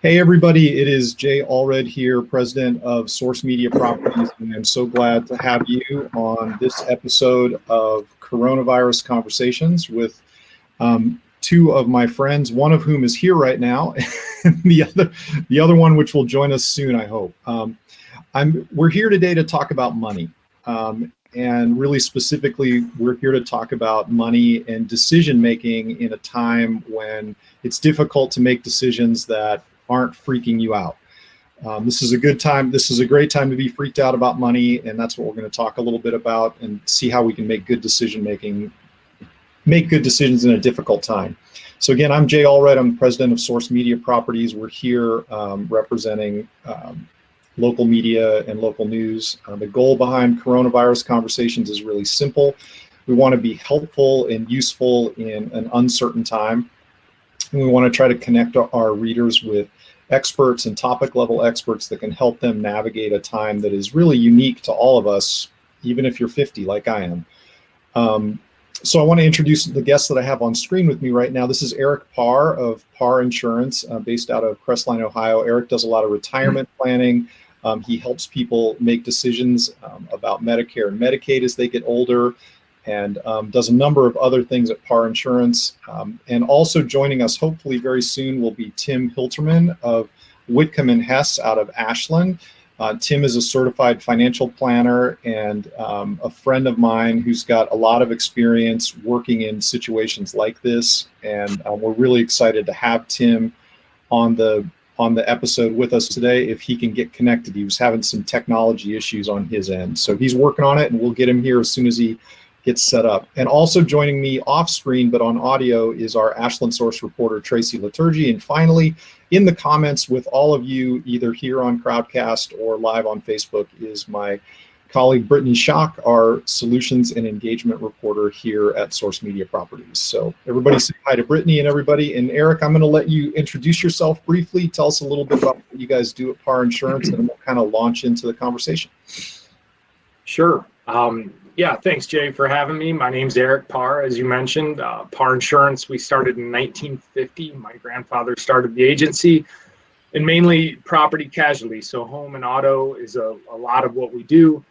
Hey everybody, it is Jay Allred here, president of Source Media Properties, and I'm so glad to have you on this episode of Coronavirus Conversations with two of my friends, one of whom is here right now, and the other one which will join us soon, I hope. We're here today to talk about money, and really specifically, we're here to talk about money and decision making in a time when it's difficult to make decisions that aren't freaking you out. This is a good time. This is a great time to be freaked out about money, and that's what we're going to talk a little bit about and see how we can make good decisions in a difficult time. So again, I'm Jay Allred. I'm president of Source Media Properties. We're here representing local media and local news. The goal behind Coronavirus Conversations is really simple. We want to be helpful and useful in an uncertain time. And we want to try to connect our readers with experts and topic level experts that can help them navigate a time that is really unique to all of us, even if you're 50 like I am. So I want to introduce the guest that I have on screen with me right now. This is Eric Parr of Parr Insurance, based out of Crestline, Ohio. Eric does a lot of retirement planning. He helps people make decisions about Medicare and Medicaid as they get older, and does a number of other things at Parr Insurance. And also joining us hopefully very soon will be Tim Hilterman of Whitcomb Hess out of Ashland. Tim is a certified financial planner and a friend of mine who's got a lot of experience working in situations like this. And we're really excited to have Tim on the episode with us today if he can get connected. He was having some technology issues on his end. So he's working on it, and we'll get him here as soon as he gets set up. And also joining me off screen but on audio is our Ashland Source reporter Tracy Liturgy. And finally, in the comments with all of you, either here on Crowdcast or live on Facebook, is my colleague Brittany Schock, our solutions and engagement reporter here at Source Media Properties. So everybody say hi to Brittany and everybody. And Eric, I'm going to let you introduce yourself briefly. Tell us a little bit about what you guys do at Parr Insurance, and we'll kind of launch into the conversation. Sure. Yeah, thanks, Jay, for having me. My name's Eric Parr, as you mentioned. Parr Insurance, we started in 1950. My grandfather started the agency, and mainly property casualty. So home and auto is a lot of what we do.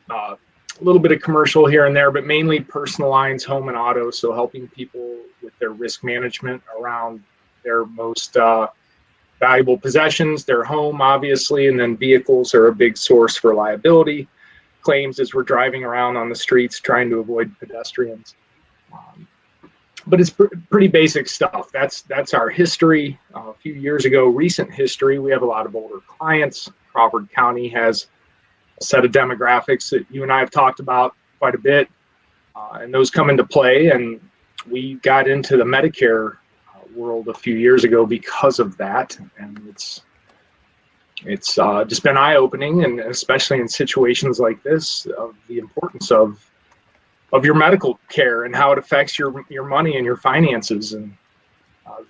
A little bit of commercial here and there, but mainly personal lines, home and auto. So helping people with their risk management around their most valuable possessions, their home, obviously, and then vehicles are a big source for liability claims as we're driving around on the streets trying to avoid pedestrians. But it's pretty basic stuff. That's our history. A few years ago, recent history, we have a lot of older clients. Crawford County has a set of demographics that you and I have talked about quite a bit, and those come into play. And we got into the Medicare world a few years ago because of that, and it's just been eye-opening, and especially in situations like this, of the importance of your medical care and how it affects your money and your finances and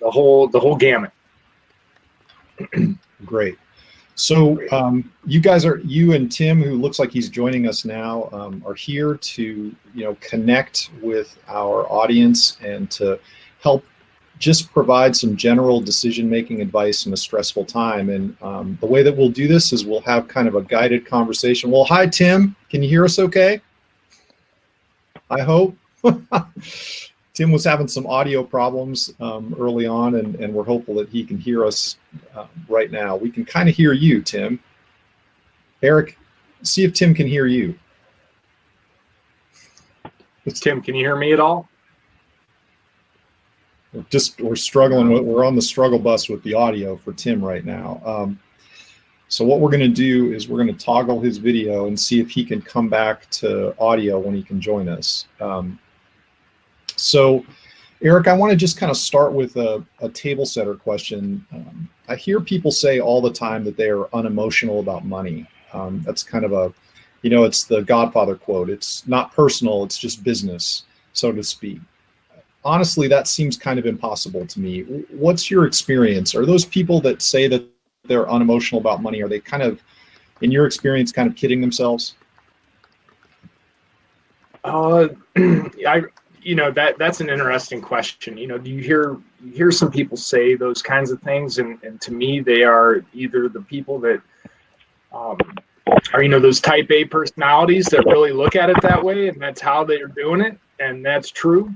the whole gamut. Great. So you and Tim, who looks like he's joining us now, are here to connect with our audience and to help just provide some general decision-making advice in a stressful time. And the way that we'll do this is we'll have kind of a guided conversation. Well, hi, Tim. Can you hear us okay? I hope. Tim was having some audio problems early on, and we're hopeful that he can hear us right now. We can kind of hear you, Tim. Eric, see if Tim can hear you. Tim, can you hear me at all? We're struggling. We're on the struggle bus with the audio for Tim right now. So what we're going to do is we're going to toggle his video and see if he can come back to audio when he can join us. So Eric, I want to just kind of start with a table setter question. I hear people say all the time that they are unemotional about money. That's kind of it's the Godfather quote. It's not personal, it's just business, so to speak. Honestly, that seems kind of impossible to me. What's your experience? Are those people that say that they're unemotional about money, are they kind of, in your experience, kind of kidding themselves? that's an interesting question. Do you hear some people say those kinds of things, and to me, they are either the people that are, those type A personalities that really look at it that way, and that's how they're doing it, and that's true.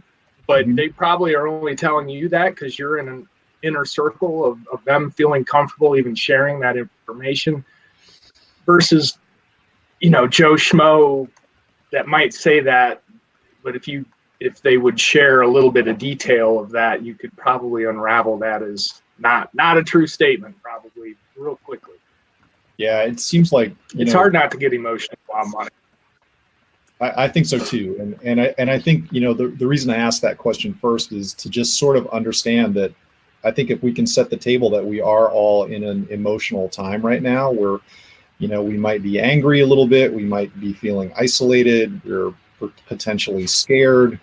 But they probably are only telling you that because you're in an inner circle of them feeling comfortable even sharing that information, versus, Joe Schmo that might say that, but if they would share a little bit of detail of that, you could probably unravel that as not a true statement, probably real quickly. Yeah, it seems like it's hard not to get emotional about money. I think so too, and I think the reason I asked that question first is to just sort of understand that I think if we can set the table that we are all in an emotional time right now, where we might be angry a little bit, we might be feeling isolated, we're potentially scared.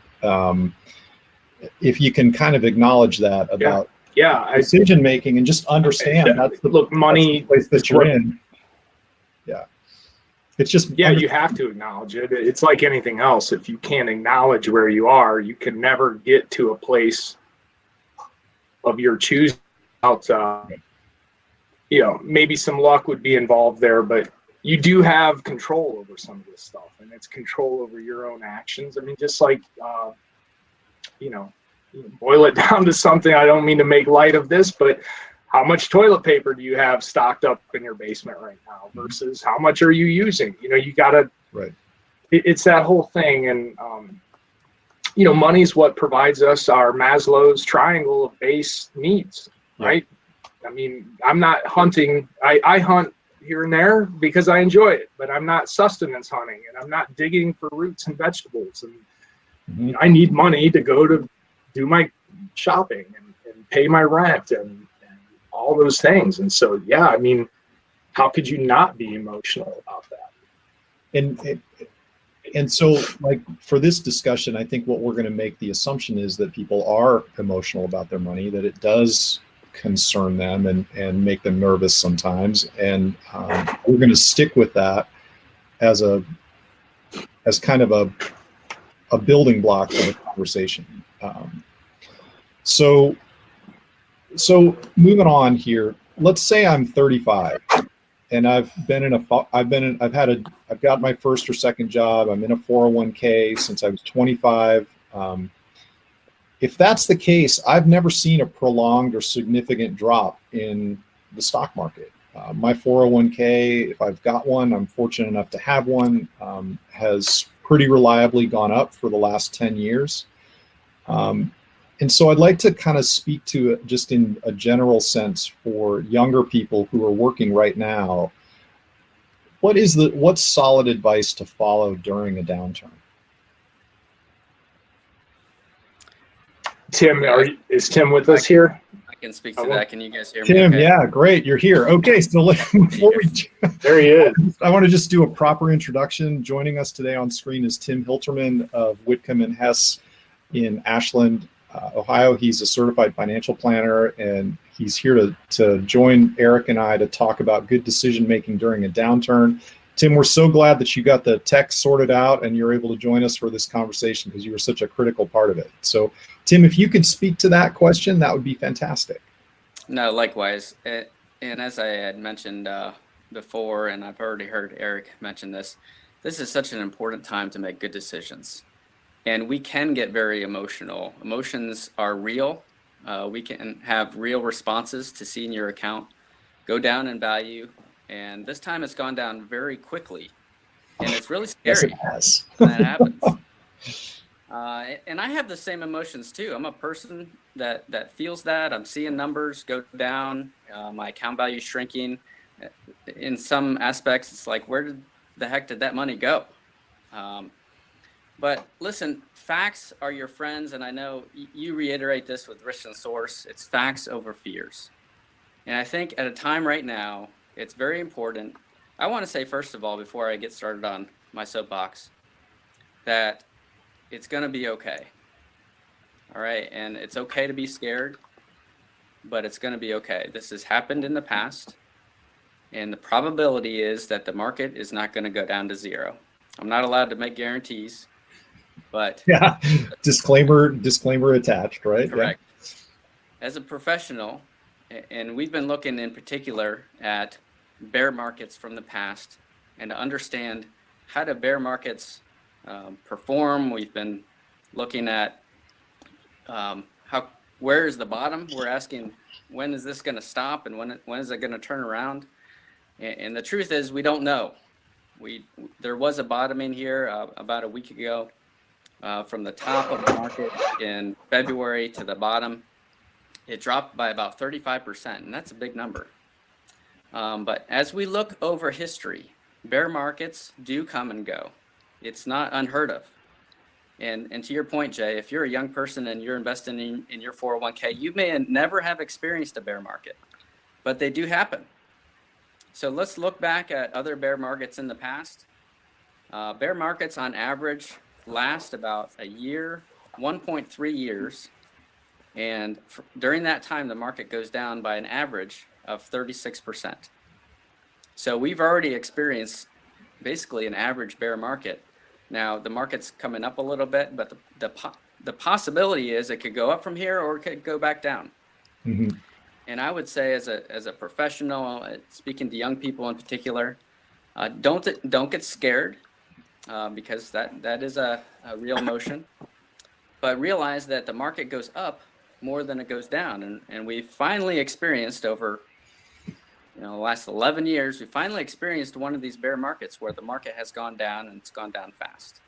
If you can kind of acknowledge that about decision making and just understand money that's the place that you're in. Yeah. It's just you have to acknowledge it. It's like anything else. If you can't acknowledge where you are, you can never get to a place of your choosing. Maybe some luck would be involved there, but you do have control over some of this stuff, and it's control over your own actions. I mean, just like boil it down to something. I don't mean to make light of this, but how much toilet paper do you have stocked up in your basement right now versus how much are you using? You gotta, right. It's that whole thing. And, money's what provides us our Maslow's triangle of base needs, right? I mean, I'm not hunting. I hunt here and there because I enjoy it, but I'm not sustenance hunting, and I'm not digging for roots and vegetables. And I need money to go to do my shopping and pay my rent and all those things. And so, I mean, how could you not be emotional about that? And so, like, for this discussion, I think what we're going to make the assumption is that people are emotional about their money, that it does concern them and make them nervous sometimes. And we're going to stick with that as kind of a building block for the conversation. So moving on here, let's say I'm 35 and I've got my first or second job. I'm in a 401k since I was 25. If that's the case, I've never seen a prolonged or significant drop in the stock market. My 401k, if I've got one, I'm fortunate enough to have one, has pretty reliably gone up for the last 10 years. And so I'd like to kind of speak to it just in a general sense for younger people who are working right now. What's solid advice to follow during a downturn? Tim, is Tim with us here? I can speak to that. Can you guys hear me? Tim, okay? Yeah, great. You're here. Okay, so there he is. I want to just do a proper introduction. Joining us today on screen is Tim Hilterman of Whitcomb Hess in Ashland, Ohio. He's a certified financial planner, and he's here to join Eric and I to talk about good decision making during a downturn. Tim, we're so glad that you got the tech sorted out and you're able to join us for this conversation because you were such a critical part of it. So, Tim, if you could speak to that question, that would be fantastic. No, likewise. And as I had mentioned before, and I've already heard Eric mention this is such an important time to make good decisions. And we can get very emotional. Emotions are real. We can have real responses to seeing your account go down in value. And this time it's gone down very quickly. And it's really scary Yes, it has. when that happens. And I have the same emotions too. I'm a person that feels that. I'm seeing numbers go down. My account value shrinking. In some aspects, it's like, where the heck did that money go? But listen, facts are your friends, and I know you reiterate this with Richland Source. It's facts over fears. And I think at a time right now, it's very important. I want to say, first of all, before I get started on my soapbox, that it's going to be okay. All right, and it's okay to be scared, but it's going to be okay. This has happened in the past, and the probability is that the market is not going to go down to zero. I'm not allowed to make guarantees, But yeah, disclaimer attached, right? correct. Yeah. As a professional, and we've been looking in particular at bear markets from the past and to understand how do bear markets perform. We've been looking at where is the bottom. We're asking, when is this going to stop, and when is it going to turn around? And the truth is, we don't know. There was a bottoming here about a week ago from the top of the market in February to the bottom. It dropped by about 35%, and that's a big number. But as we look over history, bear markets do come and go. It's not unheard of. And to your point, Jay, if you're a young person and you're investing in your 401k, you may never have experienced a bear market, but they do happen. So let's look back at other bear markets in the past. Bear markets on average last about a year, 1.3 years. And during that time, the market goes down by an average of 36%. So we've already experienced basically an average bear market. Now the market's coming up a little bit, but the possibility is it could go up from here or it could go back down. Mm-hmm. And I would say as a professional, speaking to young people in particular, don't get scared because that is a real emotion. But realize that the market goes up more than it goes down. And we finally experienced over the last 11 years, we finally experienced one of these bear markets where the market has gone down, and it's gone down fast.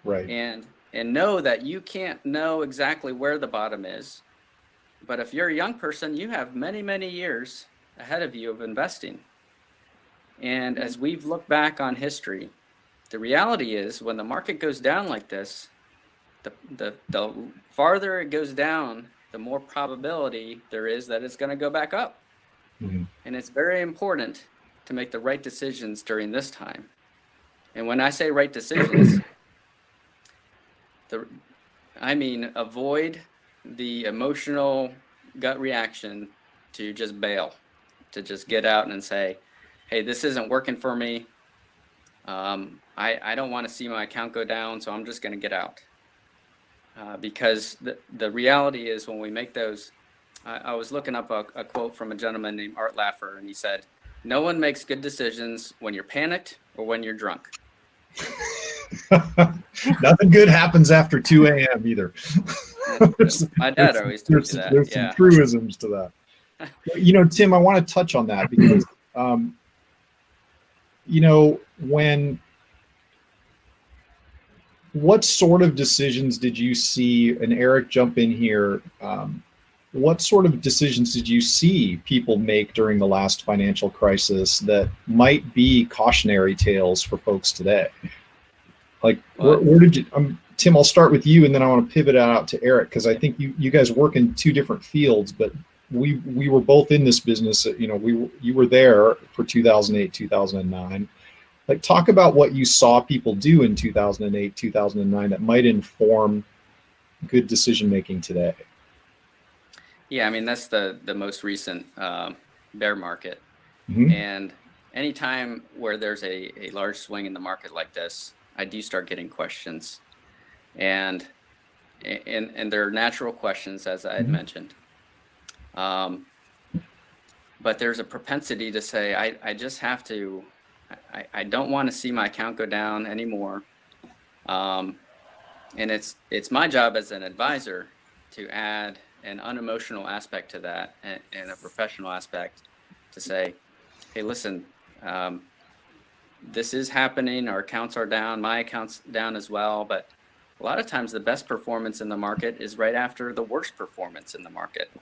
Right. And know that you can't know exactly where the bottom is. But if you're a young person, you have many, many years ahead of you of investing. And as we've looked back on history, the reality is when the market goes down like this, the farther it goes down, the more probability there is that it's going to go back up. Mm-hmm. And it's very important to make the right decisions during this time. And when I say right decisions, I mean avoid the emotional gut reaction to just bail, to just get out and say, hey, this isn't working for me. I don't want to see my account go down, so I'm just going to get out. Because the reality is when we make those, I was looking up a quote from a gentleman named Art Laffer, and he said, no one makes good decisions when you're panicked or when you're drunk. Nothing good happens after 2 a.m. either. My dad always told me that. There's some truisms to that. Tim, I want to touch on that because, what sort of decisions did you see, and Eric, jump in here, what sort of decisions did you see people make during the last financial crisis that might be cautionary tales for folks today? Like, where did you, Tim, I'll start with you, and then I want to pivot out to Eric, because I think you guys work in two different fields, but we were both in this business. You were there for 2008, 2009. Like, talk about what you saw people do in 2008, 2009 that might inform good decision making today. Yeah, I mean, that's the most recent bear market. Mm-hmm. And anytime where there's a large swing in the market like this, I do start getting questions. And they're natural questions, as I had mentioned. But there's a propensity to say, I just have to, I don't want to see my account go down anymore. And it's my job as an advisor to add an unemotional aspect to that and a professional aspect to say, hey, listen, this is happening. Our accounts are down. My account's down as well. But a lot of times the best performance in the market is right after the worst performance in the market.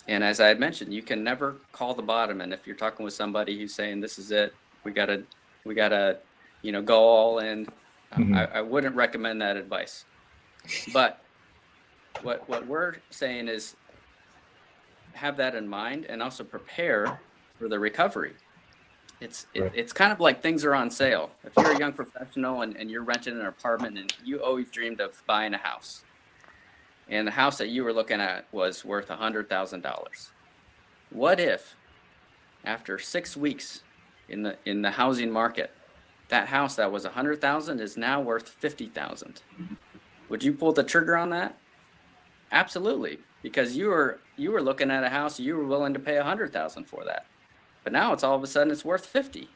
And as I had mentioned, you can never call the bottom. And if you're talking with somebody who's saying, this is it, we gotta, go all in, mm-hmm. I wouldn't recommend that advice. But what we're saying is have that in mind and also prepare for the recovery. It's kind of like things are on sale. If you're a young professional and you're renting an apartment and you always dreamed of buying a house, and the house that you were looking at was worth $100,000. What if after 6 weeks in the housing market, that house that was 100,000 is now worth 50,000. Would you pull the trigger on that? Absolutely, because you were looking at a house, you were willing to pay 100,000 for that, but now it's all of a sudden it's worth 50.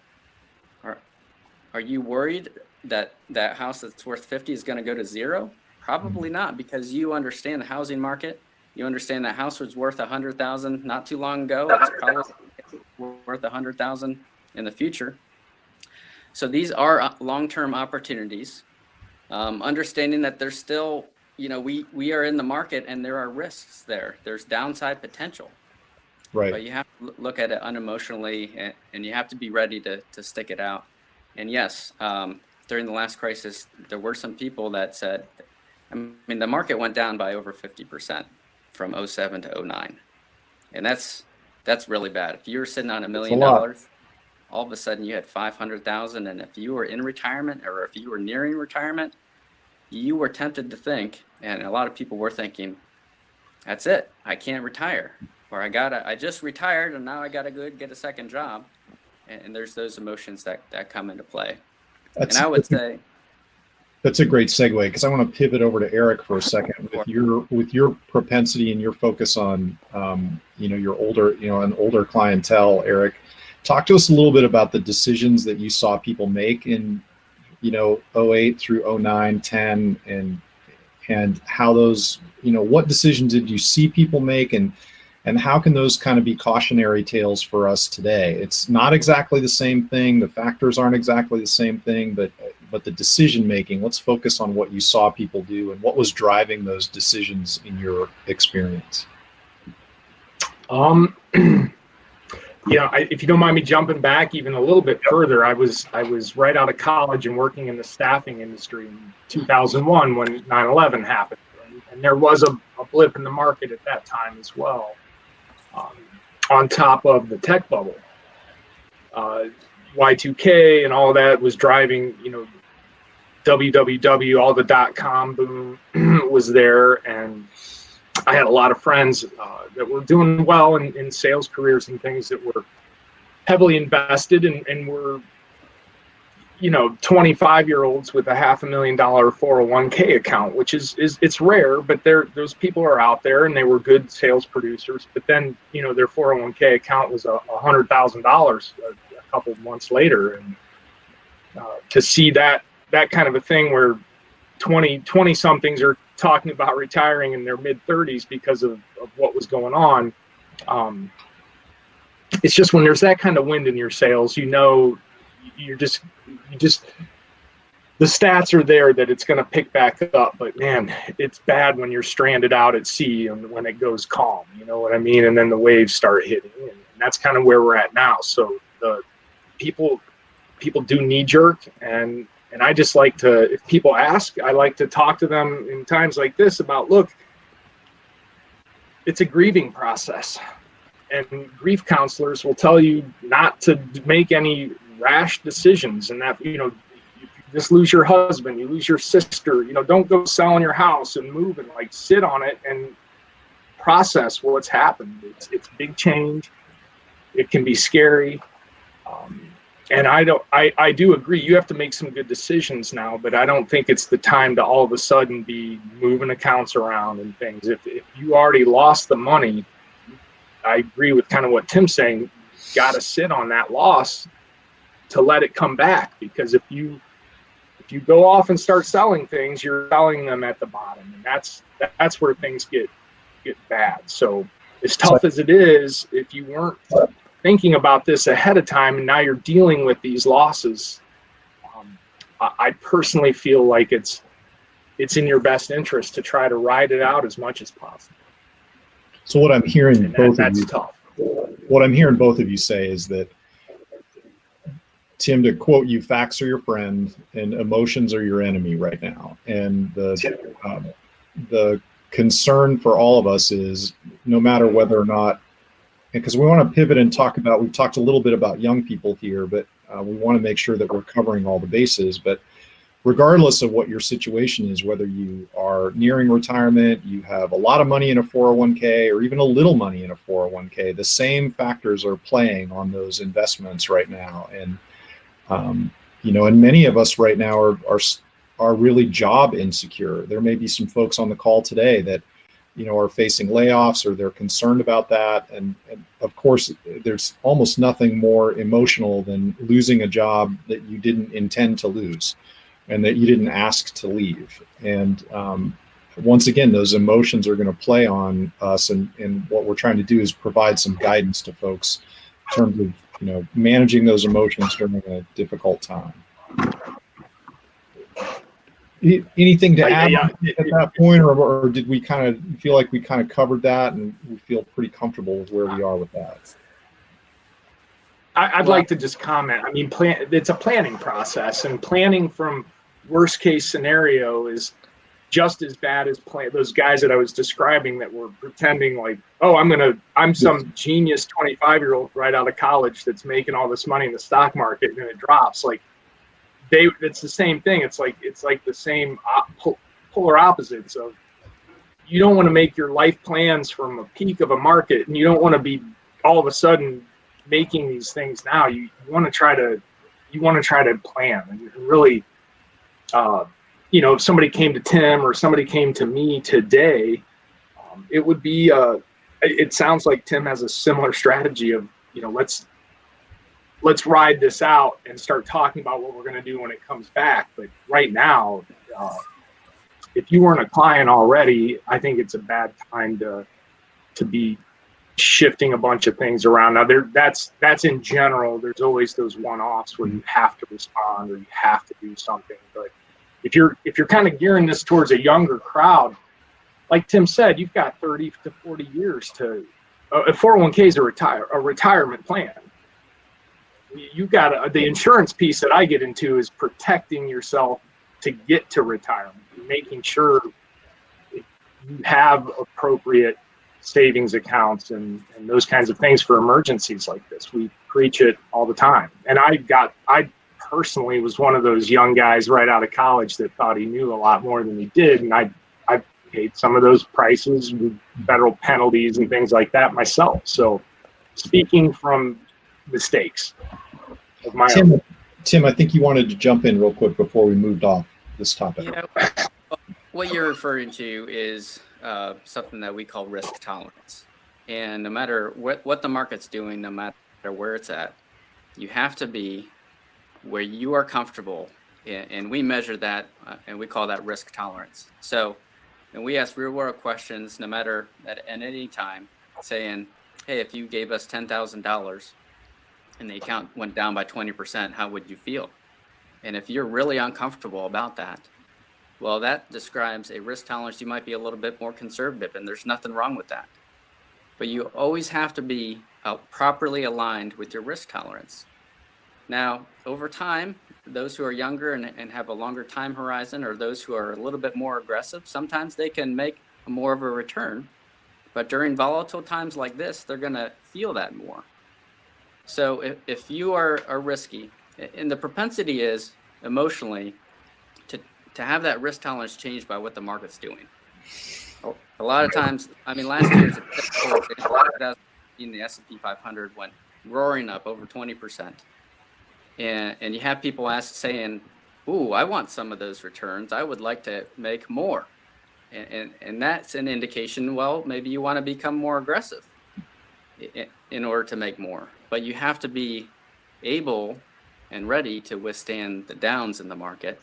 Are you worried that that house that's worth 50 is going to go to zero? Probably not, because you understand the housing market. You understand that house was worth 100,000 not too long ago. It's probably worth 100,000 in the future. So these are long-term opportunities. Understanding that there's still, we are in the market and there are risks there. There's downside potential. Right. But you have to look at it unemotionally, and you have to be ready to stick it out. And yes, during the last crisis, there were some people that said, the market went down by over 50% from 07 to 09. And that's really bad. If you were sitting on $1 million, all of a sudden you had 500,000. And if you were in retirement or if you were nearing retirement, you were tempted to think, and a lot of people were thinking, that's it, I can't retire. Or I just retired and now I gotta go get a second job. And there's those emotions that come into play. And I would say that's a great segue, because I want to pivot over to Eric for a second with your propensity and your focus on your older an older clientele. Eric, talk to us a little bit about the decisions that you saw people make in 08 through 09, 10, and how those what decisions did you see people make, and how can those kind of be cautionary tales for us today? It's not exactly the same thing. The factors aren't exactly the same thing, but the decision making, let's focus on what you saw people do and what was driving those decisions in your experience. If you don't mind me jumping back even a little bit further, I was right out of college and working in the staffing industry in 2001 when 9/11 happened. And there was a blip in the market at that time as well. On top of the tech bubble, Y2K and all that was driving, www, all the .com boom was there. And I had a lot of friends that were doing well in sales careers and things that were heavily invested and were, 25-year-olds with a $500,000 401k account, which is it's rare, but those people are out there and they were good sales producers. But then, their 401k account was $100,000 a couple of months later. And to see that kind of a thing where 20 somethings are talking about retiring in their mid 30s because of what was going on. It's just when there's that kind of wind in your sails, you're just the stats are there that it's going to pick back up, but man, it's bad when you're stranded out at sea and when it goes calm, you know what I mean? And then the waves start hitting, and that's kind of where we're at now. So the people do knee jerk, and I just like to, if people ask, I like to talk to them in times like this about, look, it's a grieving process, and grief counselors will tell you not to make any rash decisions, and that, you just lose your husband, you lose your sister, don't go selling your house and move, and like sit on it and process what's happened. It's big change. It can be scary. And I do agree, you have to make some good decisions now, but I don't think it's the time to all of a sudden be moving accounts around and things. If you already lost the money, I agree with kind of what Tim's saying, you got to sit on that loss to let it come back, because if you go off and start selling things, you're selling them at the bottom, and that's where things get bad. So as tough as it is, if you weren't thinking about this ahead of time and now you're dealing with these losses, I personally feel like it's in your best interest to try to ride it out as much as possible. So what I'm hearing tough. What I'm hearing both of you say is that, Tim, to quote you, facts are your friend and emotions are your enemy right now. And the concern for all of us is, no matter whether or not, because we want to pivot and talk about, we've talked a little bit about young people here, but we want to make sure that we're covering all the bases. But regardless of what your situation is, whether you are nearing retirement, you have a lot of money in a 401k, or even a little money in a 401k, the same factors are playing on those investments right now. And And many of us right now are really job insecure. There may be some folks on the call today that, are facing layoffs, or they're concerned about that. And of course, there's almost nothing more emotional than losing a job that you didn't intend to lose and that you didn't ask to leave. And once again, those emotions are going to play on us. And what we're trying to do is provide some guidance to folks in terms of, managing those emotions during a difficult time. Anything to add at that point, or did we kind of feel like we kind of covered that and we feel pretty comfortable with where we are with that? I'd like to just comment. I mean, it's a planning process, and planning from worst case scenario is just as bad as those guys that I was describing that were pretending like, oh, I'm some genius 25-year-old right out of college that's making all this money in the stock market, and it drops. Like, it's the same thing. It's like the same polar opposites of, you don't want to make your life plans from a peak of a market, and you don't want to be all of a sudden making these things now. You want to try to plan and really, if somebody came to Tim or somebody came to me today, it would be, it sounds like Tim has a similar strategy of, let's ride this out and start talking about what we're going to do when it comes back. But right now, if you weren't a client already, I think it's a bad time to be shifting a bunch of things around. Now, that's in general. There's always those one-offs where you have to respond or you have to do something. But if you're kind of gearing this towards a younger crowd, like Tim said, you've got 30 to 40 years to. A 401k is a retirement plan. You got the insurance piece that I get into is protecting yourself to get to retirement, making sure you have appropriate savings accounts and those kinds of things for emergencies like this. We preach it all the time. And I personally was one of those young guys right out of college that thought he knew a lot more than he did. And I paid some of those prices with federal penalties and things like that myself. So speaking from mistakes of my own. Tim, I think you wanted to jump in real quick before we moved off this topic. What you're referring to is something that we call risk tolerance. And no matter what the market's doing, no matter where it's at, you have to be where you are comfortable. And we measure that, and we call that risk tolerance. So, and we ask real world questions, no matter at any time, saying, hey, if you gave us $10,000 and the account went down by 20%, how would you feel? And if you're really uncomfortable about that, well, that describes a risk tolerance. You might be a little bit more conservative, and there's nothing wrong with that. But you always have to be properly aligned with your risk tolerance. Now, over time, those who are younger and have a longer time horizon, or those who are a little bit more aggressive, sometimes they can make more of a return. But during volatile times like this, they're going to feel that more. So if you are risky, and the propensity is emotionally to have that risk tolerance changed by what the market's doing. A lot of times, I mean, last year's in the S&P 500 went roaring up over 20%. And you have people saying, ooh, I want some of those returns. I would like to make more. And that's an indication, well, maybe you want to become more aggressive in order to make more. But you have to be able and ready to withstand the downs in the market.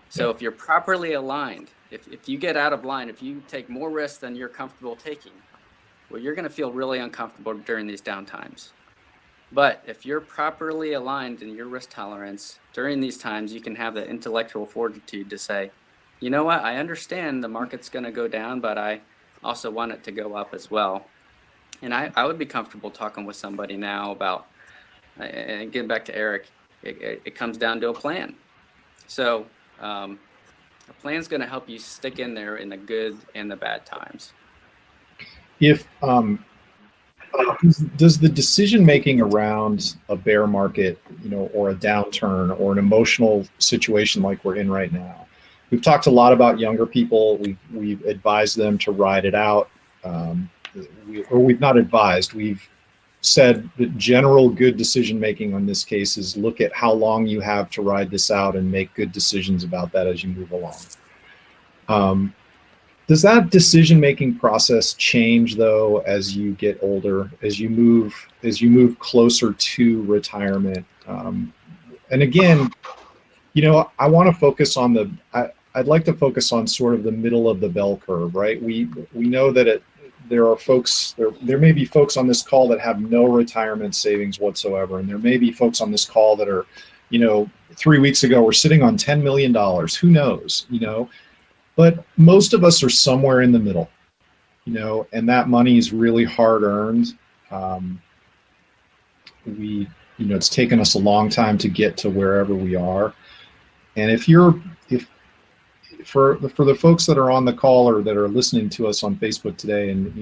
So if you're properly aligned, if you get out of line, if you take more risk than you're comfortable taking, well, you're going to feel really uncomfortable during these down times. But if you're properly aligned in your risk tolerance during these times, you can have the intellectual fortitude to say, you know what, I understand the market's going to go down, but I also want it to go up as well. And I would be comfortable talking with somebody now about, and getting back to Eric, it comes down to a plan. So a plan's going to help you stick in there in the good and the bad times. If does the decision making around a bear market, or a downturn or an emotional situation like we're in right now, we've talked a lot about younger people. We've advised them to ride it out, or we've not advised. We've said that general good decision making on this case is look at how long you have to ride this out and make good decisions about that as you move along. Does that decision making process change though as you get older, as you move closer to retirement? And again, I want to focus on I'd like to focus on sort of the middle of the bell curve, right? We know that there may be folks on this call that have no retirement savings whatsoever, and there may be folks on this call that are, 3 weeks ago were sitting on $10 million. Who knows, But most of us are somewhere in the middle, and that money is really hard earned. It's taken us a long time to get to wherever we are. And for the folks that are on the call or that are listening to us on Facebook today, and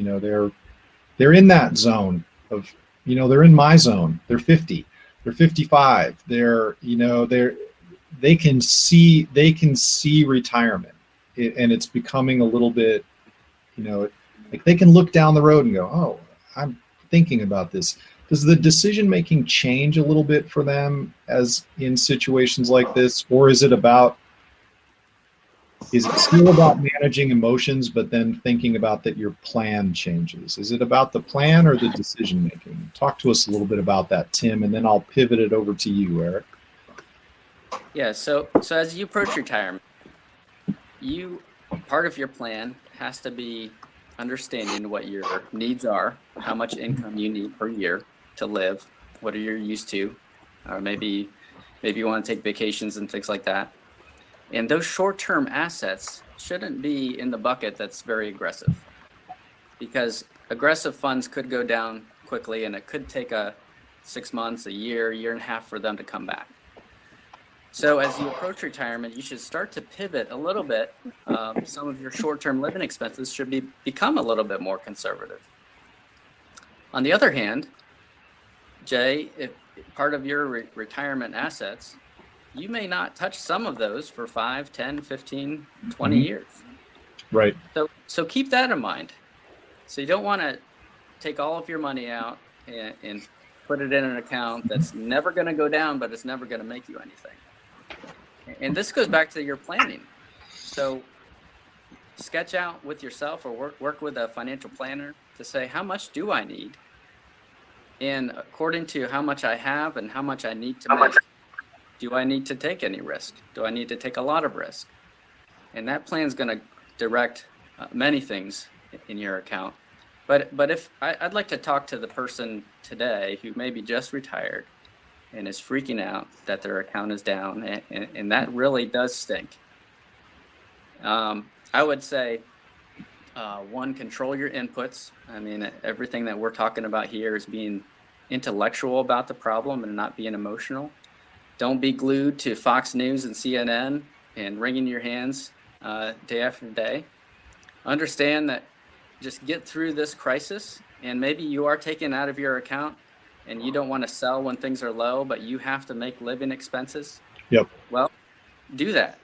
they're in that zone of, they're in my zone. They're 50, they're 55. They can see retirement, and it's becoming a little bit, like they can look down the road and go, oh, I'm thinking about this. Does the decision making change a little bit for them as in situations like this, or is it still about managing emotions, but then thinking about that your plan changes? Is it about the plan or the decision making? Talk to us a little bit about that, Tim, and then I'll pivot it over to you, Eric. Yeah, so as you approach retirement, part of your plan has to be understanding what your needs are, how much income you need per year to live, what are you used to, or maybe you want to take vacations and things like that. And those short-term assets shouldn't be in the bucket that's very aggressive, because aggressive funds could go down quickly, and it could take 6 months, a year and a half for them to come back. So as you approach retirement, you should start to pivot a little bit. Some of your short-term living expenses should become a little bit more conservative. On the other hand, Jay, if part of your retirement assets, you may not touch some of those for 5, 10, 15, 20 years. Right. So keep that in mind. So you don't want to take all of your money out and put it in an account that's never going to go down, but it's never going to make you anything. And this goes back to your planning. So sketch out with yourself or work with a financial planner to say, how much do I need? And according to how much I have and how much I need to make, do I need to take any risk? Do I need to take a lot of risk? And that plan is going to direct many things in your account. But if I'd like to talk to the person today who maybe just retired and is freaking out that their account is down, and that really does stink. I would say, one, control your inputs. I mean, everything that we're talking about here is being intellectual about the problem and not being emotional. Don't be glued to Fox News and CNN and wringing your hands day after day. Understand that just get through this crisis, and maybe you are taking out of your account and you don't want to sell when things are low, but you have to make living expenses. Yep. Well, do that.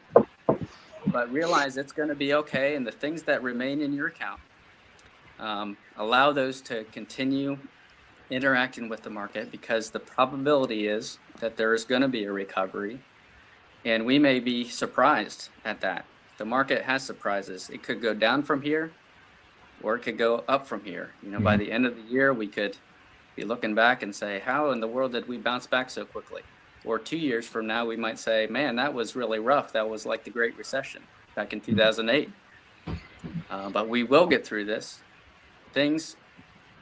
But realize it's going to be okay, and the things that remain in your account, allow those to continue interacting with the market, because the probability is that there is going to be a recovery, and we may be surprised at that. The market has surprises. It could go down from here, or it could go up from here. By the end of the year, we could be looking back and say, how in the world did we bounce back so quickly? Or 2 years from now, we might say, man, that was really rough. That was like the Great Recession back in 2008. But we will get through this. Things,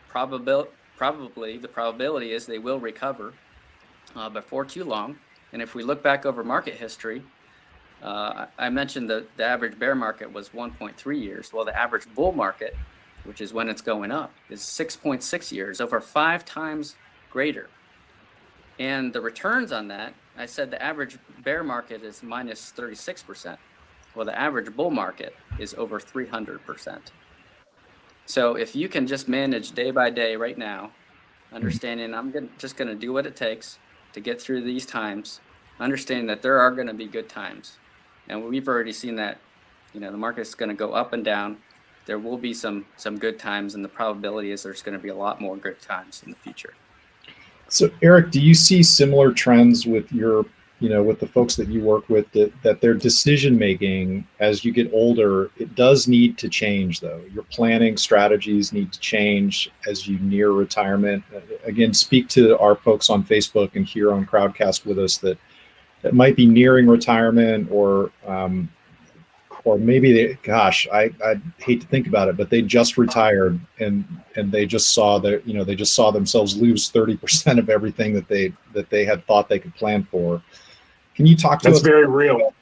probably the probability is they will recover before too long. And if we look back over market history, I mentioned the average bear market was 1.3 years. Well, the average bull market, which is when it's going up, is 6.6 years, over 5 times greater. And the returns on that, I said the average bear market is minus 36%. Well, the average bull market is over 300%. So if you can just manage day by day right now, understanding I'm just going to do what it takes to get through these times, understanding that there are going to be good times. And we've already seen that, the market's going to go up and down. There will be some good times, and the probability is there's going to be a lot more good times in the future. So Eric, do you see similar trends with your, with the folks that you work with, that their decision making as you get older, it does need to change though? Your planning strategies need to change as you near retirement. Again, speak to our folks on Facebook and here on Crowdcast with us that might be nearing retirement, or maybe I hate to think about it, but they just retired and they just saw that, they just saw themselves lose 30% of everything that they had thought they could plan for. Can you talk to us? That's very real.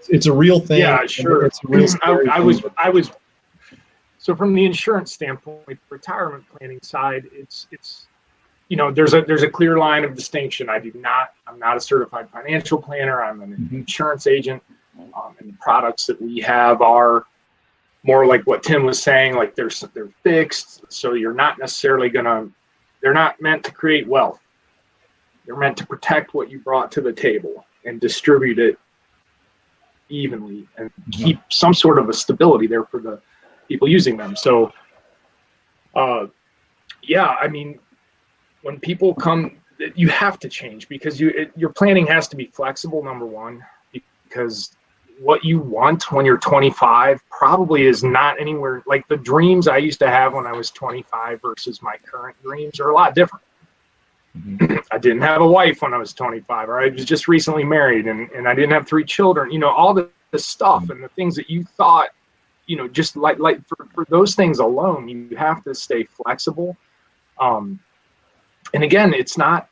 It's a real thing. Yeah, sure. It's a real I was so from the insurance standpoint, retirement planning side, it's there's a clear line of distinction. I'm not a certified financial planner. I'm an insurance agent. And the products that we have are more like what Tim was saying, like they're fixed. So you're not necessarily they're not meant to create wealth. They're meant to protect what you brought to the table and distribute it evenly and keep some sort of a stability there for the people using them. So, when people come, you have to change because your planning has to be flexible, number one, because what you want when you're 25 probably is not anywhere like the dreams I used to have when I was 25 versus my current dreams are a lot different. I didn't have a wife when I was 25, or I was just recently married and I didn't have 3 children, all this stuff and the things that you thought, just like for those things alone, you have to stay flexible. And again, it's not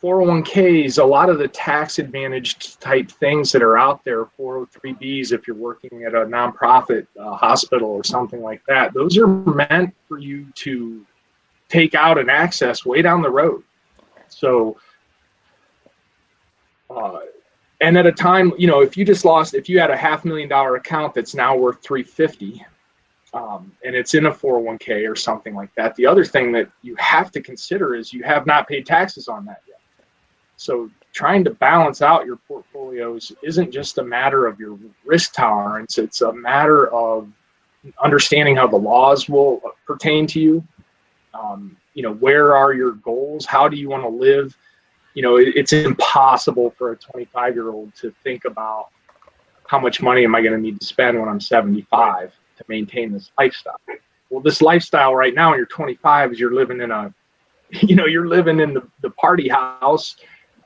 401ks, a lot of the tax advantaged type things that are out there, 403bs, if you're working at a nonprofit hospital or something like that, those are meant for you to take out and access way down the road. So, and at a time, if you had a $500,000 account that's now worth $350, and it's in a 401k or something like that, the other thing that you have to consider is you have not paid taxes on that yet. So trying to balance out your portfolios isn't just a matter of your risk tolerance. It's a matter of understanding how the laws will pertain to you. Where are your goals? How do you want to live? It's impossible for a 25-year-old to think about how much money am I going to need to spend when I'm 75 to maintain this lifestyle. Well, this lifestyle right now when you're 25 is you're living in the party house.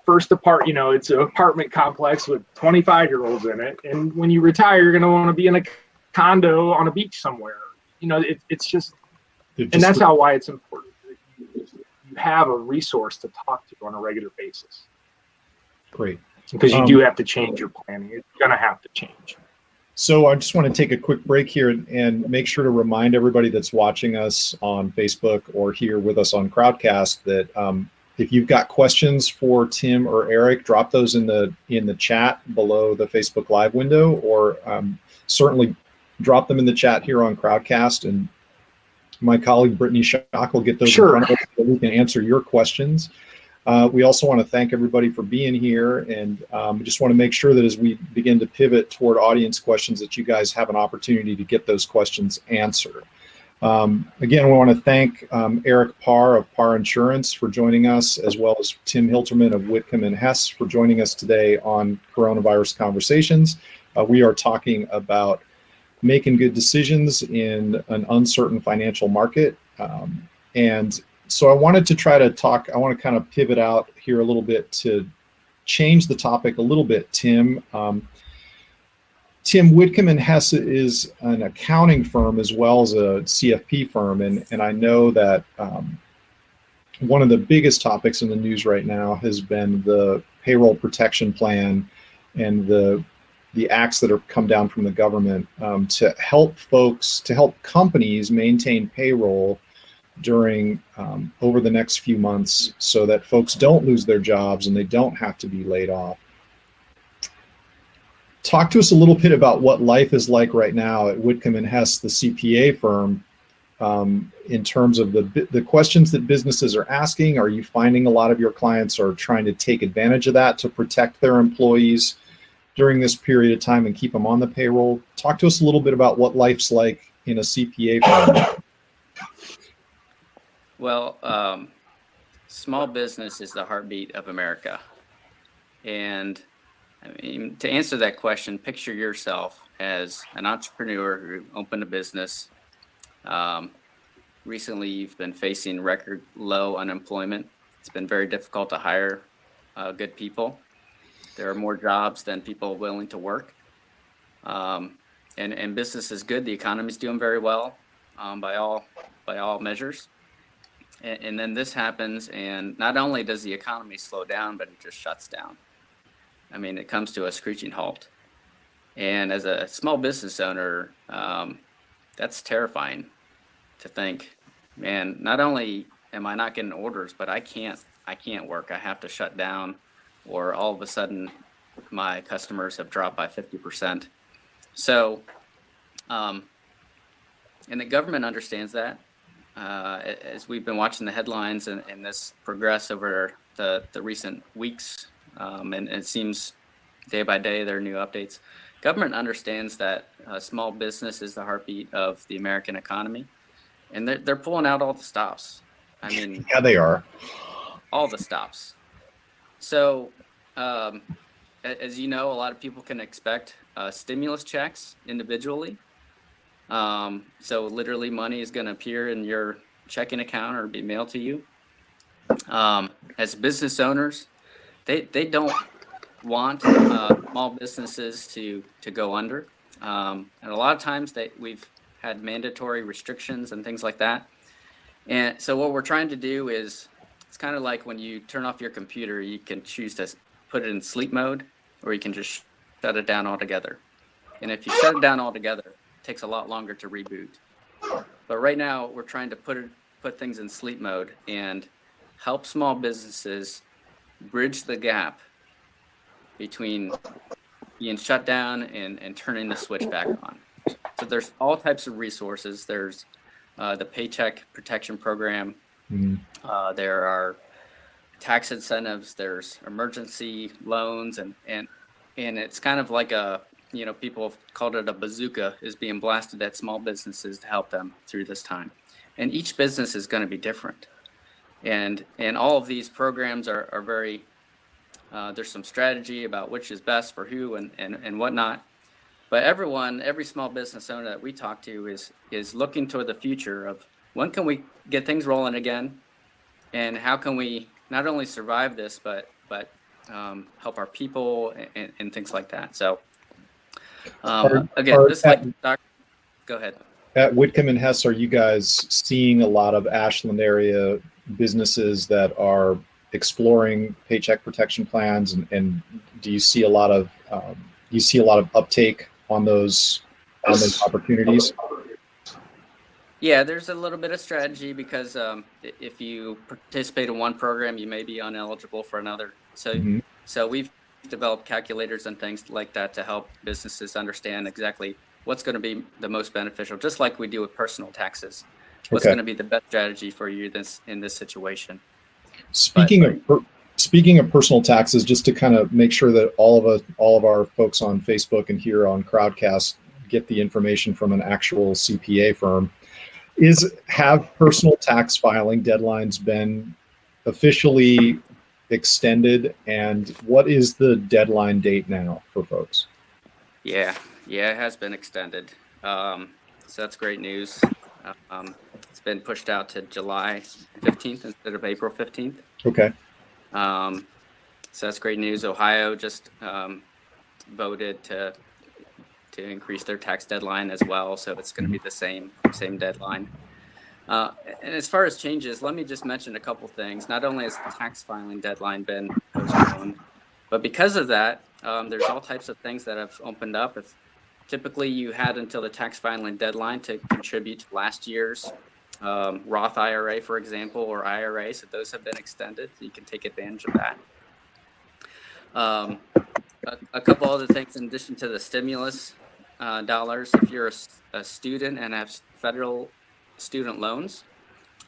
First it's an apartment complex with 25-year-olds in it. And when you retire, you're going to want to be in a condo on a beach somewhere. It's just, and that's why it's important. You have a resource to talk to on a regular basis. Great. Because you do have to change your planning. It's going to have to change. So I just want to take a quick break here and make sure to remind everybody that's watching us on Facebook or here with us on Crowdcast that if you've got questions for Tim or Eric, drop those in the chat below the Facebook Live window, or certainly drop them in the chat here on Crowdcast, and my colleague Brittany Schock will get those in front of us so we can answer your questions. We also want to thank everybody for being here, and we just want to make sure that as we begin to pivot toward audience questions, that you guys have an opportunity to get those questions answered. Again, we want to thank Eric Parr of Parr Insurance for joining us, as well as Tim Hilterman of Whitcomb Hess for joining us today on Coronavirus Conversations. We are talking about making good decisions in an uncertain financial market. And so I wanted to I want to kind of pivot out here a little bit to change the topic a little bit, Tim. Tim, Whitcomb Hess is an accounting firm as well as a CFP firm. And I know that one of the biggest topics in the news right now has been the payroll protection plan and the acts that have come down from the government to help companies maintain payroll during over the next few months so that folks don't lose their jobs and they don't have to be laid off. Talk to us a little bit about what life is like right now at Whitcomb Hess, the CPA firm, in terms of the questions that businesses are asking. Are you finding a lot of your clients are trying to take advantage of that to protect their employees during this period of time and keep them on the payroll? Talk to us a little bit about what life's like in a CPA firm. Well, small business is the heartbeat of America. And I mean, to answer that question, picture yourself as an entrepreneur who opened a business. Recently, you've been facing record low unemployment. It's been very difficult to hire good people. There are more jobs than people willing to work. And business is good. The economy is doing very well by all measures. And then this happens, and not only does the economy slow down, but it just shuts down. I mean, it comes to a screeching halt. And as a small business owner, that's terrifying to think, man, not only am I not getting orders, but I can't work. I have to shut down, or all of a sudden my customers have dropped by 50%. So, and the government understands that. As we've been watching the headlines and this progress over the recent weeks, and it seems day by day there are new updates. Government understands that small business is the heartbeat of the American economy, and they're pulling out all the stops. I mean, yeah, they are. All the stops. So, as you know, a lot of people can expect stimulus checks individually. So literally money is going to appear in your checking account or be mailed to you. As business owners, they don't want small businesses to go under. And a lot of times we've had mandatory restrictions and things like that. And so what we're trying to do is, it's kind of like when you turn off your computer, you can choose to put it in sleep mode, or you can just shut it down altogether. And if you shut it down altogether, it takes a lot longer to reboot. But right now, we're trying to put things in sleep mode and help small businesses bridge the gap between being shut down and turning the switch back on. So there's all types of resources. There's the Paycheck Protection Program. There are tax incentives. There's emergency loans, and it's kind of like people have called it a bazooka, is being blasted at small businesses to help them through this time. And each business is going to be different. And all of these programs are very, there's some strategy about which is best for who and whatnot. But every small business owner that we talk to is looking toward the future of when can we get things rolling again, and how can we not only survive this, but help our people and things like that. So again, just like go ahead. At Whitcomb and Hess, are you guys seeing a lot of Ashland area businesses that are exploring paycheck protection plans, and do you see a lot of uptake on those opportunities? Yeah, there's a little bit of strategy because if you participate in one program, you may be ineligible for another. So we've developed calculators and things like that to help businesses understand exactly what's going to be the most beneficial, just like we do with personal taxes. What's going to be the best strategy for you in this situation? Speaking of personal taxes, just to kind of make sure that all of our folks on Facebook and here on Crowdcast get the information from an actual CPA firm, have personal tax filing deadlines been officially extended, and what is the deadline date now for folks? Yeah, it has been extended. So that's great news. It's been pushed out to July 15th instead of April 15th. Okay. So that's great news. Ohio just voted to increase their tax deadline as well, so it's going to be the same deadline. And as far as changes, let me just mention a couple things. Not only has the tax filing deadline been postponed, but because of that, there's all types of things that have opened up. Typically, you had until the tax filing deadline to contribute to last year's Roth IRA, for example, or IRA. So those have been extended. So you can take advantage of that. A couple other things in addition to the stimulus dollars. If you're a student and have federal student loans,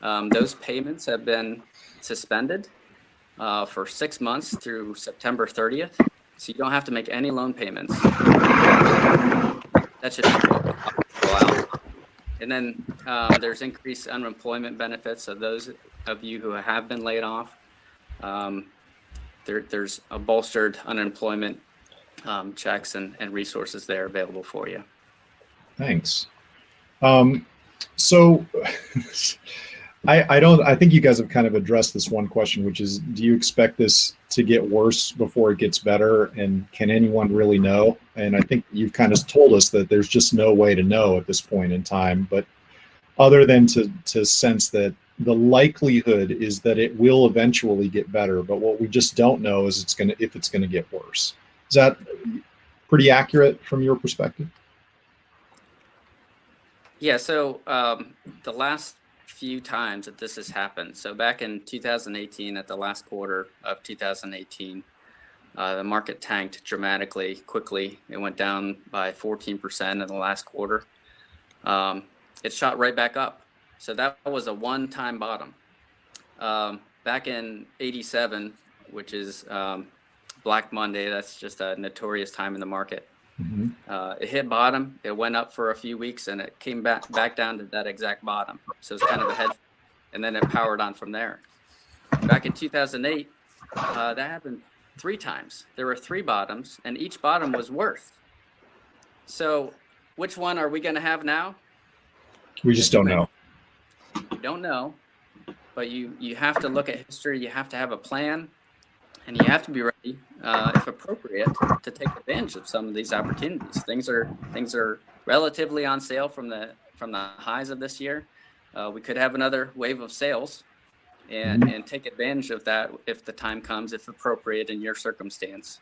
those payments have been suspended for 6 months through September 30th. So you don't have to make any loan payments. That should help out. And then there's increased unemployment benefits. So those of you who have been laid off, there's a bolstered unemployment checks and resources there available for you. Thanks. So I think you guys have kind of addressed this one question, which is, do you expect this to get worse before it gets better? And can anyone really know? And I think you've kind of told us that there's just no way to know at this point in time, but other than to sense that the likelihood is that it will eventually get better, but what we just don't know is if it's gonna get worse. Is that pretty accurate from your perspective? Yeah, so the last few times that this has happened, so back in 2018, at the last quarter of 2018, the market tanked dramatically, quickly. It went down by 14% in the last quarter. It shot right back up. So that was a one-time bottom. Back in '87, which is Black Monday, that's just a notorious time in the market. It hit bottom, it went up for a few weeks, and it came back down to that exact bottom. So it's kind of a head, and then it powered on from there. Back in 2008, that happened 3 times. There were 3 bottoms, and each bottom was worse. So which one are we going to have now? We just don't know. You don't know, but you have to look at history. You have to have a plan, and you have to be ready, if appropriate, to take advantage of some of these opportunities. Things are relatively on sale from the highs of this year. We could have another wave of sales, and take advantage of that if the time comes, if appropriate in your circumstance,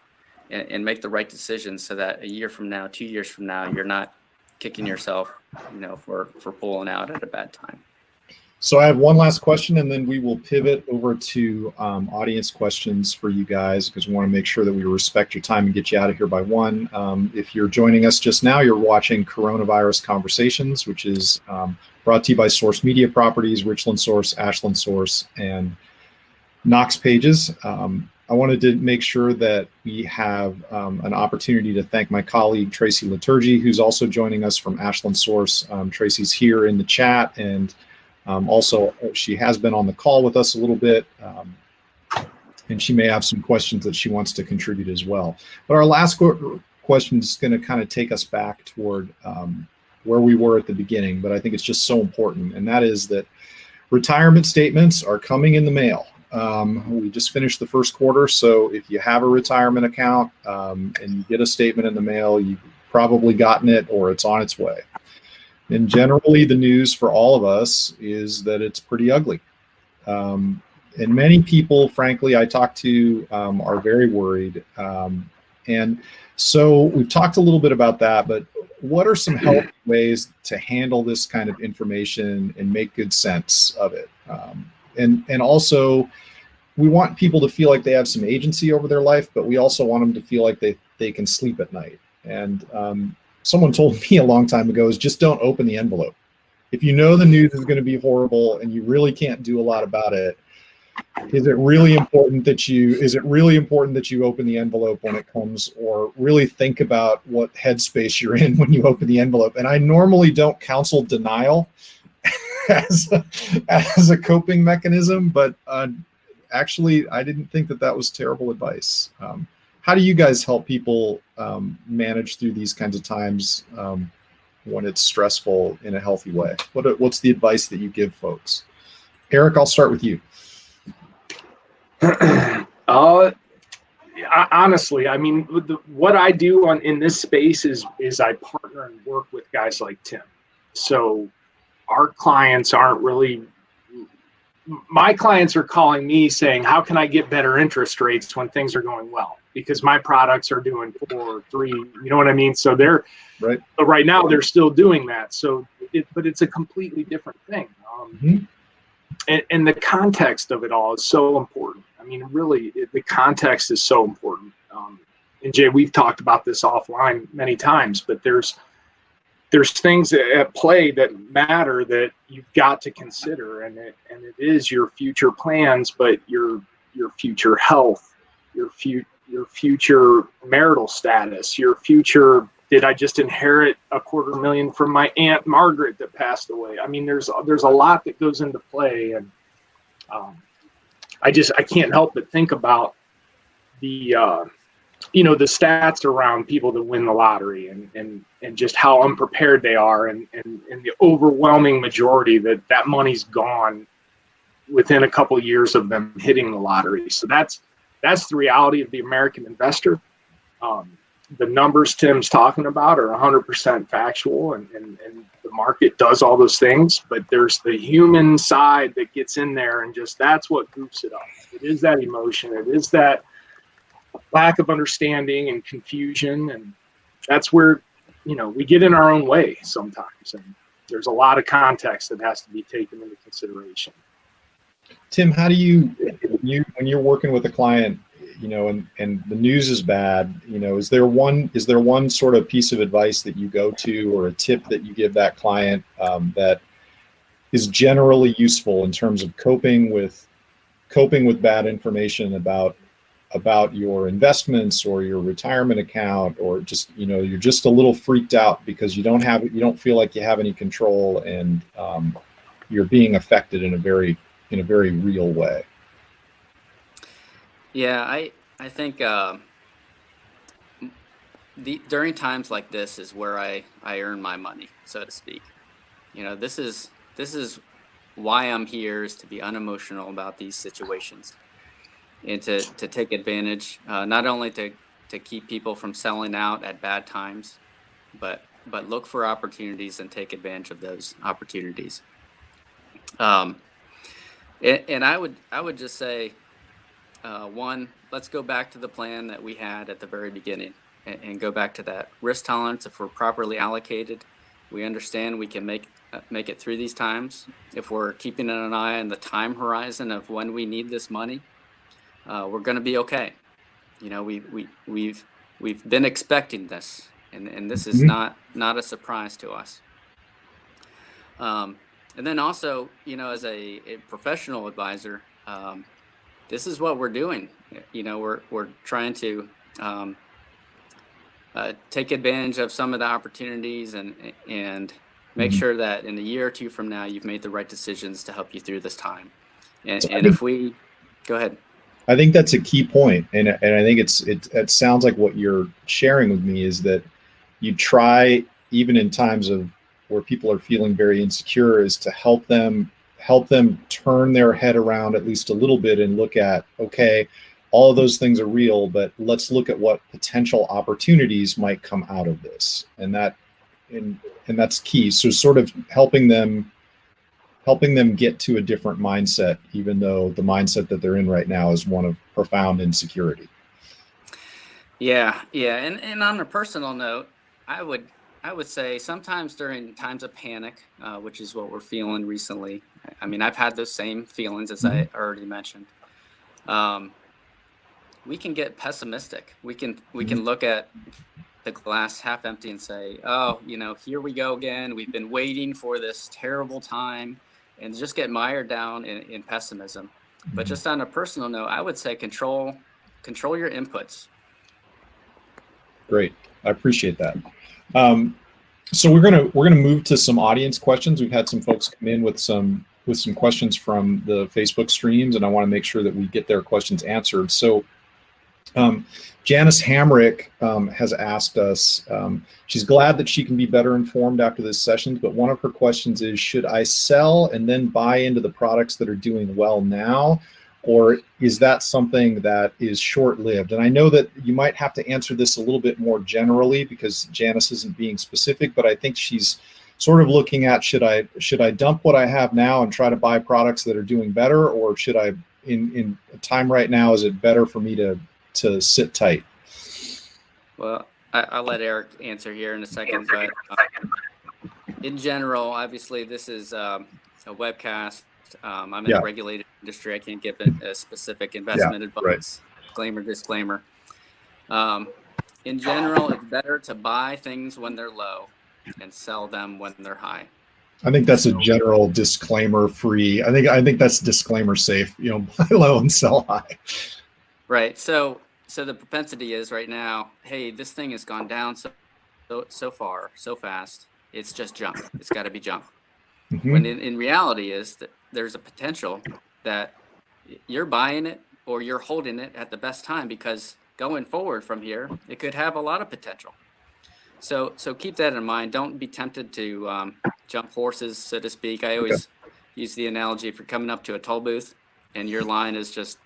and make the right decisions so that a year from now, 2 years from now, you're not kicking yourself, for pulling out at a bad time. So I have one last question, and then we will pivot over to audience questions for you guys, because we want to make sure that we respect your time and get you out of here by 1. If you're joining us just now, you're watching Coronavirus Conversations, which is brought to you by Source Media Properties, Richland Source, Ashland Source, and Knox Pages. I wanted to make sure that we have an opportunity to thank my colleague, Tracy Liturgy, who's also joining us from Ashland Source. Tracy's here in the chat, and also she has been on the call with us a little bit, and she may have some questions that she wants to contribute as well. But our last question is going to kind of take us back toward where we were at the beginning, but I think it's just so important, and that is that retirement statements are coming in the mail. We just finished the first quarter, so if you have a retirement account and you get a statement in the mail, you've probably gotten it or it's on its way. And generally, the news for all of us is that it's pretty ugly. And many people, frankly, I talk to are very worried. And so we've talked a little bit about that, but what are some healthy ways to handle this kind of information and make good sense of it? And also, we want people to feel like they have some agency over their life, but we also want them to feel like they can sleep at night. And someone told me a long time ago is just don't open the envelope. If you know the news is going to be horrible and you really can't do a lot about it, is it really important that you open the envelope when it comes, or really think about what headspace you're in when you open the envelope? And I normally don't counsel denial as a coping mechanism, but actually I didn't think that was terrible advice. How do you guys help people manage through these kinds of times when it's stressful in a healthy way? What's the advice that you give folks? Eric, I'll start with you. Honestly, I mean, what I do in this space is I partner and work with guys like Tim. So our clients aren't really, my clients are calling me saying, how can I get better interest rates when things are going well? Because my products are doing 4, 3, you know what I mean? So they're, right. But right now they're still doing that. So but it's a completely different thing. And the context of it all is so important. I mean, really, the context is so important. And Jay, we've talked about this offline many times, but there's things at play that matter that you've got to consider, and it is your future plans, but your future health, your future marital status, your future. Did I just inherit $250,000 from my Aunt Margaret that passed away? I mean, there's a lot that goes into play, and I can't help but think about the the stats around people that win the lottery and just how unprepared they are, and the overwhelming majority that money's gone within a couple of years of them hitting the lottery. So that's the reality of the American investor. The numbers Tim's talking about are 100% factual, and the market does all those things, but there's the human side that gets in there, and just that's what goofs it up. It is that emotion. It is that lack of understanding and confusion, and that's where we get in our own way sometimes, and there's a lot of context that has to be taken into consideration. Tim, how do you when you're working with a client, and the news is bad, is there one sort of piece of advice that you go to, or a tip that you give that client that is generally useful in terms of coping with bad information about your investments or your retirement account, or just you're just a little freaked out because you don't feel like you have any control, and you're being affected in a very real way? Yeah, I think during times like this is where I earn my money, so to speak. This is why I'm here, is to be unemotional about these situations, and to take advantage, not only to keep people from selling out at bad times, but look for opportunities and take advantage of those opportunities. And I would just say, one, let's go back to the plan that we had at the very beginning, and go back to that risk tolerance. If we're properly allocated, we understand we can make it through these times. If we're keeping an eye on the time horizon of when we need this money, we're going to be okay. We've been expecting this, and this is not a surprise to us. And then also, as a professional advisor, this is what we're doing. We're trying to take advantage of some of the opportunities, and make sure that in a year or two from now, you've made the right decisions to help you through this time. And if we go ahead. I think that's a key point, and I think it sounds like what you're sharing with me is that you try, even in times of where people are feeling very insecure, is to help them turn their head around at least a little bit and look at, okay, all of those things are real, but let's look at what potential opportunities might come out of this, and that's key. So sort of helping them get to a different mindset, even though the mindset that they're in right now is one of profound insecurity. Yeah. And on a personal note, I would say sometimes during times of panic, which is what we're feeling recently. I mean, I've had those same feelings, as I already mentioned. We can get pessimistic. We can look at the glass half empty and say, oh, here we go again. We've been waiting for this terrible time, and just get mired down in pessimism. But just on a personal note, I would say control your inputs. Great. I appreciate that. So we're gonna move to some audience questions. We've had some folks come in with some questions from the Facebook streams, and I want to make sure that we get their questions answered. So Janice Hamrick has asked us, she's glad that she can be better informed after this session, but one of her questions is, should I sell and then buy into the products that are doing well now, or is that something that is short-lived? And I know that you might have to answer this a little bit more generally because Janice isn't being specific, but I think she's sort of looking at, should I dump what I have now and try to buy products that are doing better, or should I, in a time right now, is it better for me to sit tight? Well, I'll let Eric answer here in a second, but in general, obviously this is a webcast. I'm in a regulated industry. I can't give a specific investment advice. Right. Disclaimer. In general, it's better to buy things when they're low and sell them when they're high. I think that's a general disclaimer free. I think that's disclaimer safe, buy low and sell high. Right. So the propensity is right now, hey, this thing has gone down so far, so fast. It's just junk. It's got to be junk. When in reality is that there's a potential that you're buying it or you're holding it at the best time, because going forward from here, it could have a lot of potential. So keep that in mind. Don't be tempted to jump horses, so to speak. I always use the analogy, if you're coming up to a toll booth and your line is just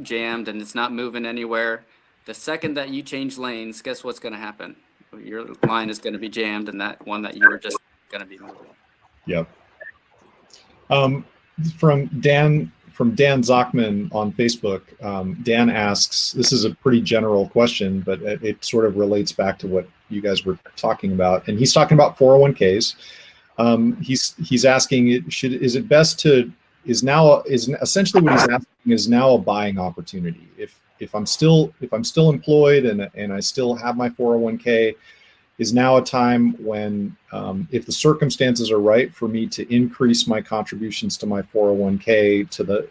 jammed and it's not moving anywhere, the second that you change lanes, guess what's going to happen? Your line is going to be jammed, and that one that you were just going to be moving. Yep. From Dan Zachman on Facebook, Dan asks, this is a pretty general question, but it sort of relates back to what you guys were talking about, and he's talking about 401ks. He's asking, is it best to, is essentially what he's asking is now a buying opportunity. If I'm still employed and I still have my 401k, is now a time when, if the circumstances are right, for me to increase my contributions to my 401k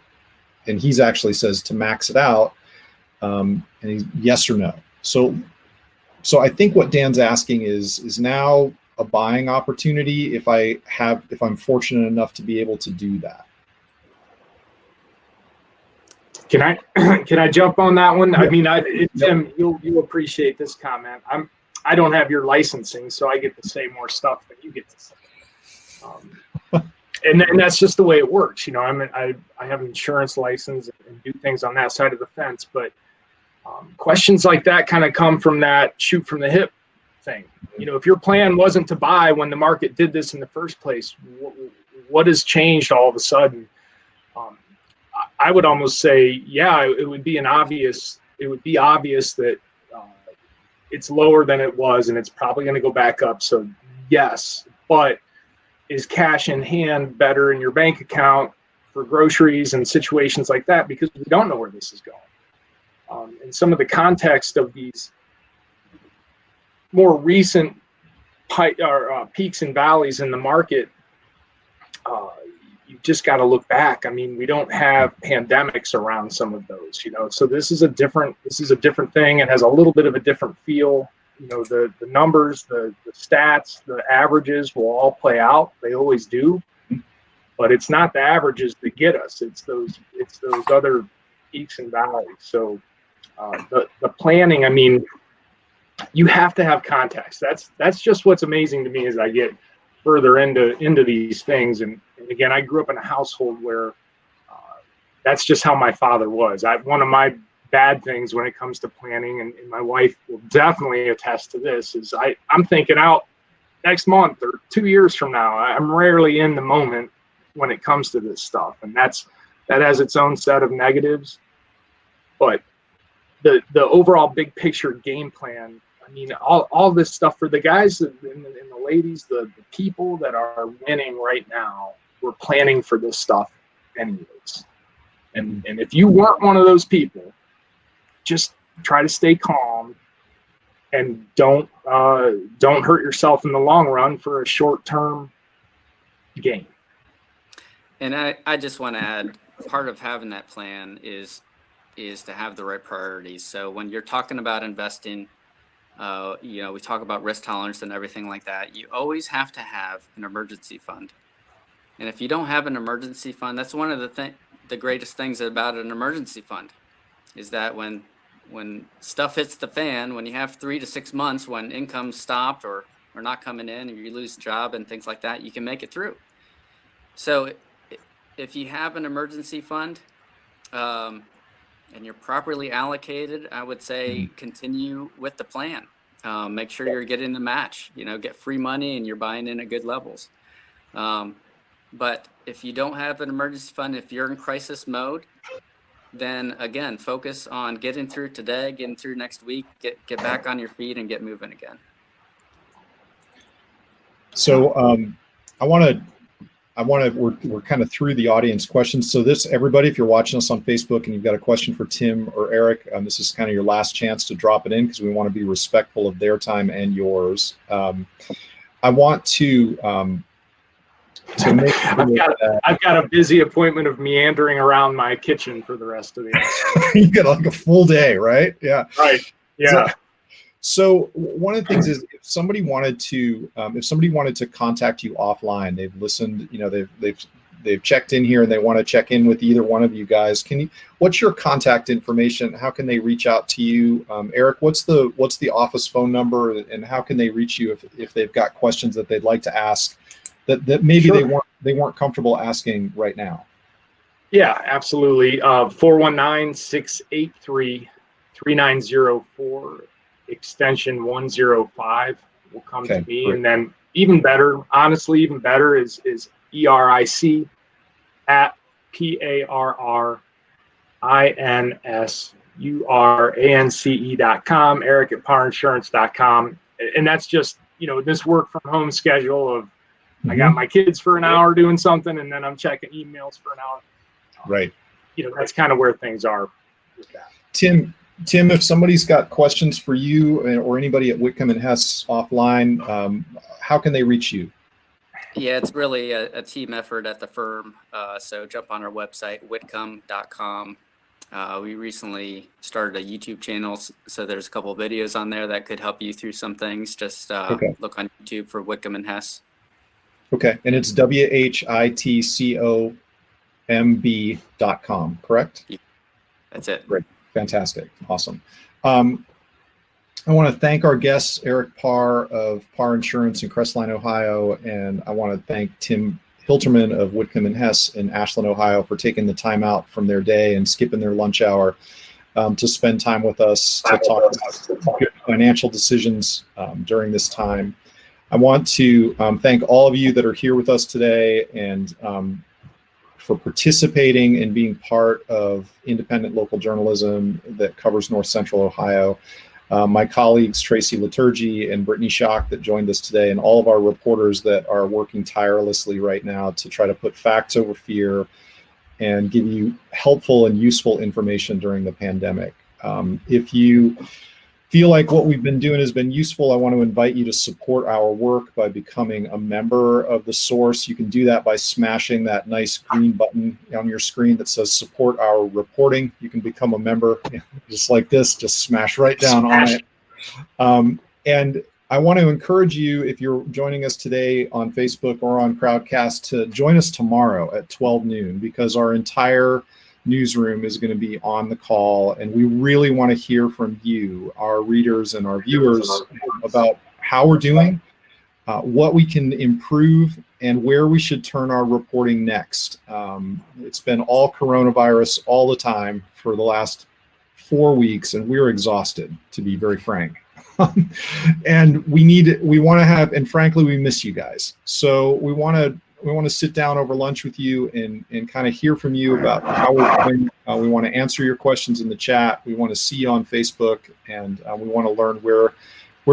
and he's actually says to max it out, and he's yes or no. So I think what Dan's asking is now a buying opportunity if I'm fortunate enough to be able to do that. Can I jump on that one? I mean, Tim, you'll appreciate this comment. I don't have your licensing, so I get to say more stuff than you get to say. And that's just the way it works. You know, I have an insurance license and do things on that side of the fence, but questions like that kind of come from that shoot from the hip thing. You know, if your plan wasn't to buy when the market did this in the first place, what has changed all of a sudden? I would almost say, yeah, it would be obvious that it's lower than it was, and it's probably going to go back up. So yes, but is cash in hand better in your bank account for groceries and situations like that? Because we don't know where this is going. And some of the context of these more recent peaks and valleys in the market, you've just got to look back. I mean, we don't have pandemics around some of those, you know, so this is a different thing. It has a little bit of a different feel. You know, the numbers, the stats, the averages will all play out. They always do, but it's not the averages that get us. It's those other peaks and valleys. So the planning, I mean, you have to have context. That's just what's amazing to me as I get further into these things. And again, I grew up in a household where that's just how my father was. One of my bad things when it comes to planning, and my wife will definitely attest to this, is I'm thinking out next month or 2 years from now. I'm rarely in the moment when it comes to this stuff. And that has its own set of negatives. But the overall big picture game plan, I mean, all this stuff for the guys and the ladies, the people that are winning right now, we're planning for this stuff anyways. And if you weren't one of those people, just try to stay calm and don't hurt yourself in the long run for a short-term gain. And I just want to add, part of having that plan is to have the right priorities. So when you're talking about investing, you know, we talk about risk tolerance and everything like that. You always have to have an emergency fund. And if you don't have an emergency fund, that's one of the greatest things about an emergency fund, is that when stuff hits the fan, when you have 3 to 6 months, when income's stopped or not coming in, or you lose a job and things like that, you can make it through. So if you have an emergency fund, and you're properly allocated, I would say continue with the plan. Make sure you're getting the match, you know, get free money and you're buying in at good levels. But if you don't have an emergency fund, if you're in crisis mode, then again, focus on getting through today, getting through next week, get back on your feet and get moving again. So we're kind of through the audience questions. So everybody, if you're watching us on Facebook and you've got a question for Tim or Eric, this is kind of your last chance to drop it in, because we want to be respectful of their time and yours. I want to make sure I've got a busy appointment of meandering around my kitchen for the rest of the day. You got like a full day, right? Yeah. Right. Yeah. So one of the things is, if somebody wanted to contact you offline, they've listened, you know, they've they've checked in here and they want to check in with either one of you guys, what's your contact information? How can they reach out to you? Eric, what's the office phone number, and how can they reach you if they've got questions that they'd like to ask that maybe Sure. they weren't comfortable asking right now? Yeah, absolutely. 419-683-3904, extension 105 will come to me. Great. And then even better, honestly, even better is ERIC at PARRINSURANCE.com, Eric at ParrInsurance.com. And that's just, this work from home schedule of I got my kids for an hour doing something, and then I'm checking emails for an hour. Right. That's kind of where things are with that. Tim, if somebody's got questions for you or anybody at Whitcomb and Hess offline, how can they reach you? Yeah, it's really a team effort at the firm. So jump on our website, whitcomb.com. We recently started a YouTube channel, so there's a couple of videos on there that could help you through some things. Just look on YouTube for Whitcomb and Hess. Okay, and it's WHITCOMB.com, correct? That's it. Great, fantastic, awesome. I want to thank our guests, Eric Parr of Parr Insurance in Crestline, Ohio, and I want to thank Tim Hilterman of Whitcomb and Hess in Ashland, Ohio, for taking the time out from their day and skipping their lunch hour to spend time with us to talk about good financial decisions during this time. I want to thank all of you that are here with us today and for participating and being part of independent local journalism that covers North Central Ohio. My colleagues, Tracy Liturgy and Brittany Schock, that joined us today, and all of our reporters that are working tirelessly right now to try to put facts over fear and give you helpful and useful information during the pandemic. If you feel like what we've been doing has been useful, I want to invite you to support our work by becoming a member of The Source. You can do that by smashing that nice green button on your screen that says support our reporting. You can become a member just like this, just smash right down on it. And I want to encourage you, if you're joining us today on Facebook or on Crowdcast, to join us tomorrow at 12 noon, because our entire newsroom is going to be on the call, and we really want to hear from you, our readers and our viewers, about how we're doing, what we can improve, and where we should turn our reporting next. It's been all coronavirus all the time for the last 4 weeks, and we're exhausted, to be very frank. And we want to have, and frankly, we miss you guys. So we want to sit down over lunch with you and kind of hear from you about how we're doing. We want to answer your questions in the chat. We want to see you on Facebook, and we want to learn where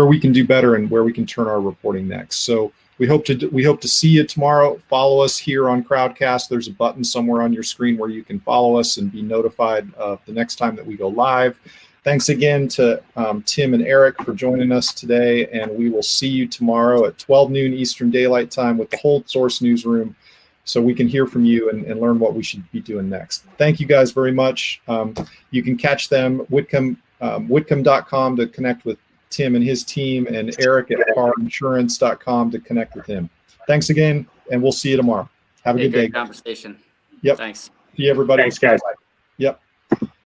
we can do better and where we can turn our reporting next. So we hope to see you tomorrow. Follow us here on Crowdcast. There's a button somewhere on your screen where you can follow us and be notified of the next time that we go live. Thanks again to Tim and Eric for joining us today, and we will see you tomorrow at 12 noon Eastern Daylight Time with the whole Source newsroom, so we can hear from you and learn what we should be doing next. Thank you guys very much. You can catch them, Whitcomb.com to connect with Tim and his team, and Eric at ParrInsurance.com to connect with him. Thanks again, and we'll see you tomorrow. Have a good day. Great conversation. Yep. Thanks. See you, everybody. Thanks, guys. Yep.